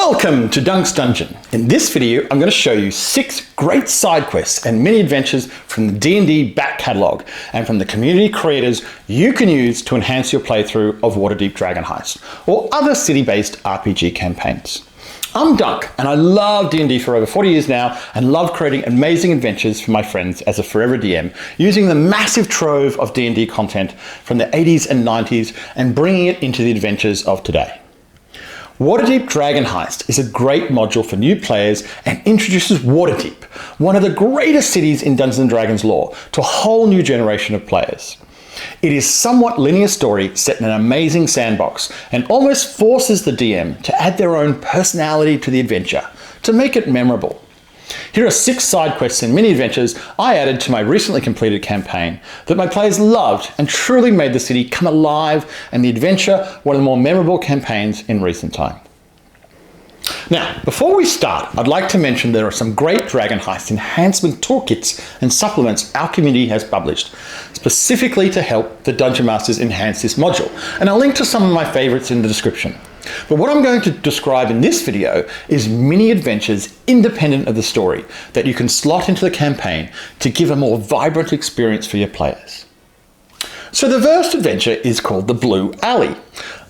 Welcome to Dunk's Dungeon. In this video, I'm going to show you 6 great side quests and mini adventures from the D&D back catalogue and from the community creators you can use to enhance your playthrough of Waterdeep Dragonheist or other city-based RPG campaigns. I'm Dunk and I love D&D for over 40 years now and love creating amazing adventures for my friends as a forever DM, using the massive trove of D&D content from the 80s and 90s and bringing it into the adventures of today. Waterdeep Dragonheist is a great module for new players and introduces Waterdeep, one of the greatest cities in Dungeons & Dragons lore, to a whole new generation of players. It is somewhat linear story set in an amazing sandbox and almost forces the DM to add their own personality to the adventure to make it memorable. Here are 6 side quests and mini adventures I added to my recently completed campaign that my players loved and truly made the city come alive and the adventure one of the more memorable campaigns in recent time. Now, before we start, I'd like to mention there are some great Dragonheist enhancement toolkits and supplements our community has published, specifically to help the Dungeon Masters enhance this module, and I'll link to some of my favorites in the description. But what I'm going to describe in this video is mini adventures independent of the story that you can slot into the campaign to give a more vibrant experience for your players. So the first adventure is called the Blue Alley.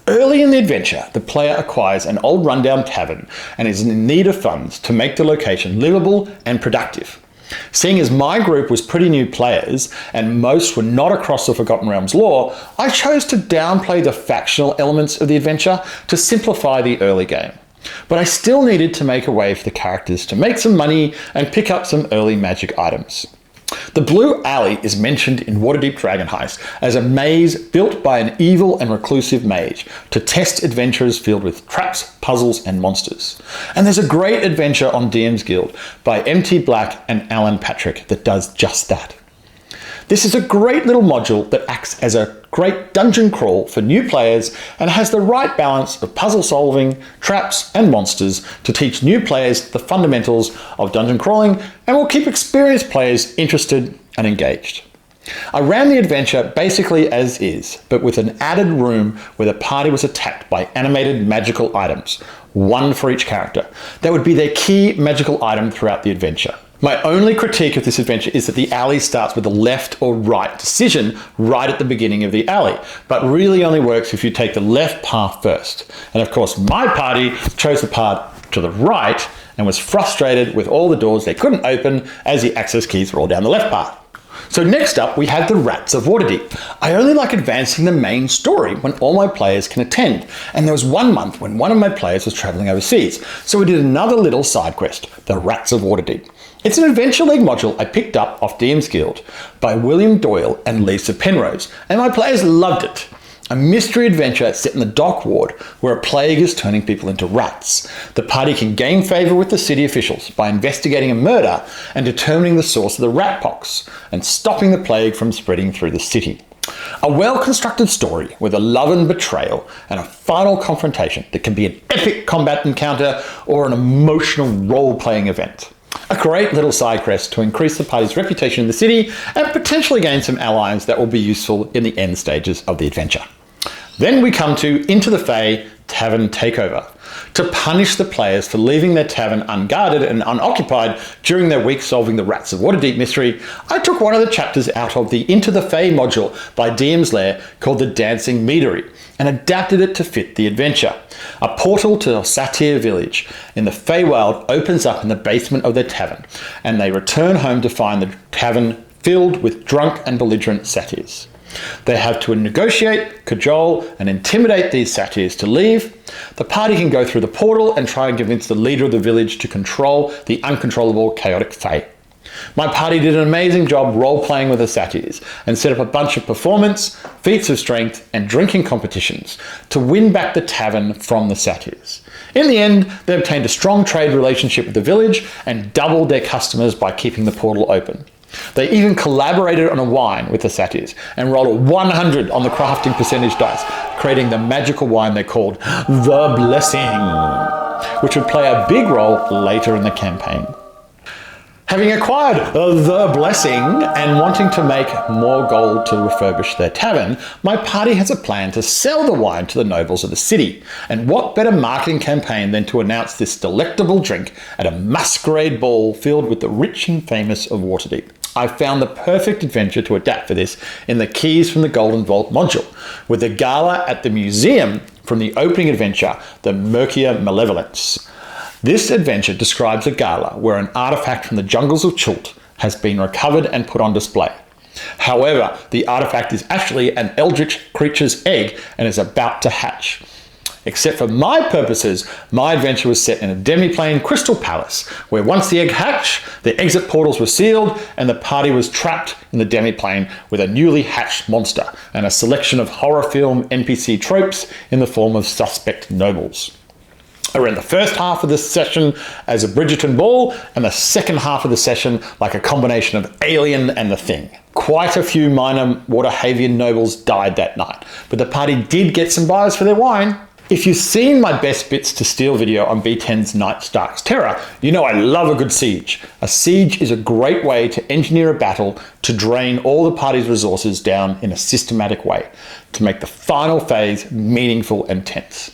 Early in the adventure, the player acquires an old rundown tavern and is in need of funds to make the location livable and productive. Seeing as my group was pretty new players and most were not across the Forgotten Realms lore, I chose to downplay the factional elements of the adventure to simplify the early game. But I still needed to make a way for the characters to make some money and pick up some early magic items. The Blue Alley is mentioned in Waterdeep Dragonheist as a maze built by an evil and reclusive mage to test adventures filled with traps, puzzles, and monsters. And there's a great adventure on DM's Guild by MT Black and Alan Patrick that does just that. This is a great little module that acts as a great dungeon crawl for new players and has the right balance of puzzle solving, traps, and monsters to teach new players the fundamentals of dungeon crawling and will keep experienced players interested and engaged. I ran the adventure basically as is, but with an added room where the party was attacked by animated magical items, one for each character. That would be their key magical item throughout the adventure. My only critique of this adventure is that the alley starts with a left or right decision right at the beginning of the alley, but really only works if you take the left path first. And of course, my party chose the path to the right and was frustrated with all the doors they couldn't open as the access keys were all down the left path. So next up, we have the Rats of Waterdeep. I only like advancing the main story when all my players can attend, and there was one month when one of my players was traveling overseas, so we did another little side quest, the Rats of Waterdeep. It's an Adventure League module I picked up off DM's Guild by William Doyle and Lisa Penrose, and my players loved it. A mystery adventure set in the dock ward where a plague is turning people into rats. The party can gain favour with the city officials by investigating a murder and determining the source of the rat pox and stopping the plague from spreading through the city. A well-constructed story with a love and betrayal and a final confrontation that can be an epic combat encounter or an emotional role-playing event. A great little side quest to increase the party's reputation in the city and potentially gain some allies that will be useful in the end stages of the adventure. Then we come to Into the Fey Tavern Takeover. To punish the players for leaving their tavern unguarded and unoccupied during their week solving the Rats of Waterdeep mystery, I took one of the chapters out of the Into the Fey module by DM's Lair called the Dancing Meadery and adapted it to fit the adventure. A portal to Satyr village in the Feywild opens up in the basement of their tavern, and they return home to find the tavern filled with drunk and belligerent satyrs. They have to negotiate, cajole, and intimidate these satyrs to leave. The party can go through the portal and try and convince the leader of the village to control the uncontrollable chaotic Fey. My party did an amazing job role-playing with the satyrs and set up a bunch of performance, feats of strength, and drinking competitions to win back the tavern from the satyrs. In the end, they obtained a strong trade relationship with the village and doubled their customers by keeping the portal open. They even collaborated on a wine with the satyrs and rolled a 100 on the crafting percentage dice, creating the magical wine they called The Blessing, which would play a big role later in the campaign. Having acquired the blessing and wanting to make more gold to refurbish their tavern, my party has a plan to sell the wine to the nobles of the city. And what better marketing campaign than to announce this delectable drink at a masquerade ball filled with the rich and famous of Waterdeep. I found the perfect adventure to adapt for this in the Keys from the Golden Vault module, with the gala at the museum from the opening adventure, the Murkmire Malevolence. This adventure describes a gala where an artifact from the jungles of Chult has been recovered and put on display. However, the artifact is actually an eldritch creature's egg and is about to hatch. Except for my purposes, my adventure was set in a demiplane crystal palace, where once the egg hatched, the exit portals were sealed and the party was trapped in the demiplane with a newly hatched monster and a selection of horror film NPC tropes in the form of suspect nobles. I ran the first half of the session as a Bridgerton ball and the second half of the session like a combination of Alien and The Thing. Quite a few minor Waterhavian nobles died that night, but the party did get some buyers for their wine. If you've seen my best bits to steal video on B10's Nights Dark Terror, you know I love a good siege. A siege is a great way to engineer a battle to drain all the party's resources down in a systematic way, to make the final phase meaningful and tense.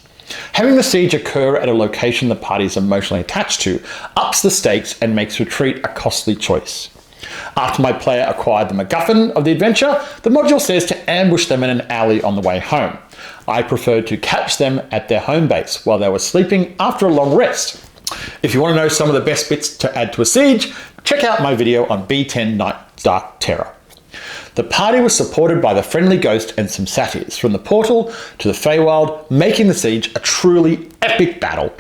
Having the siege occur at a location the party is emotionally attached to ups the stakes and makes retreat a costly choice. After my player acquired the MacGuffin of the adventure, the module says to ambush them in an alley on the way home. I preferred to catch them at their home base while they were sleeping after a long rest. If you want to know some of the best bits to add to a siege, check out my video on B10 Nights Dark Terror. The party was supported by the friendly ghost and some satyrs from the portal to the Feywild, making the siege a truly epic battle.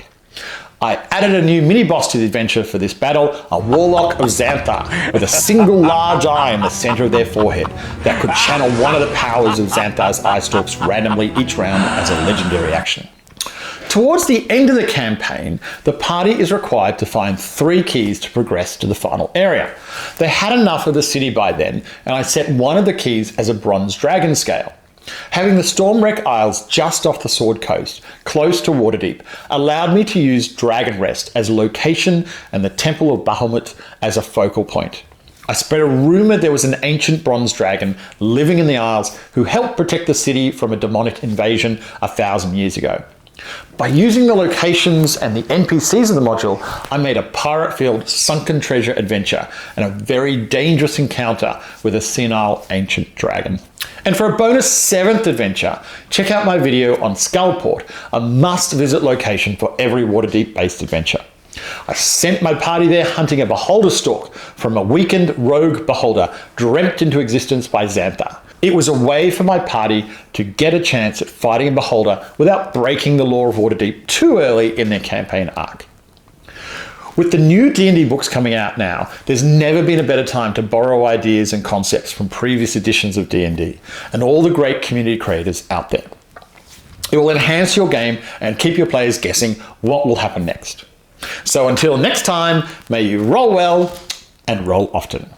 I added a new mini-boss to the adventure for this battle, a Warlock of Xanthar, with a single large eye in the center of their forehead that could channel one of the powers of Xanthar's eye stalks randomly each round as a legendary action. Towards the end of the campaign, the party is required to find 3 keys to progress to the final area. They had enough of the city by then, and I set one of the keys as a bronze dragon scale. Having the Stormwreck Isles just off the Sword Coast, close to Waterdeep, allowed me to use Dragon Rest as a location and the Temple of Bahamut as a focal point. I spread a rumour there was an ancient bronze dragon living in the Isles who helped protect the city from a demonic invasion 1,000 years ago. By using the locations and the NPCs of the module, I made a pirate-filled sunken treasure adventure and a very dangerous encounter with a senile ancient dragon. And for a bonus 7th adventure, check out my video on Skullport, a must-visit location for every Waterdeep-based adventure. I sent my party there hunting a beholder stalk from a weakened rogue beholder dreamt into existence by Xanthar. It was a way for my party to get a chance at fighting a beholder without breaking the law of Waterdeep too early in their campaign arc. With the new D&D books coming out now, there's never been a better time to borrow ideas and concepts from previous editions of D&D and all the great community creators out there. It will enhance your game and keep your players guessing what will happen next. So until next time, may you roll well and roll often.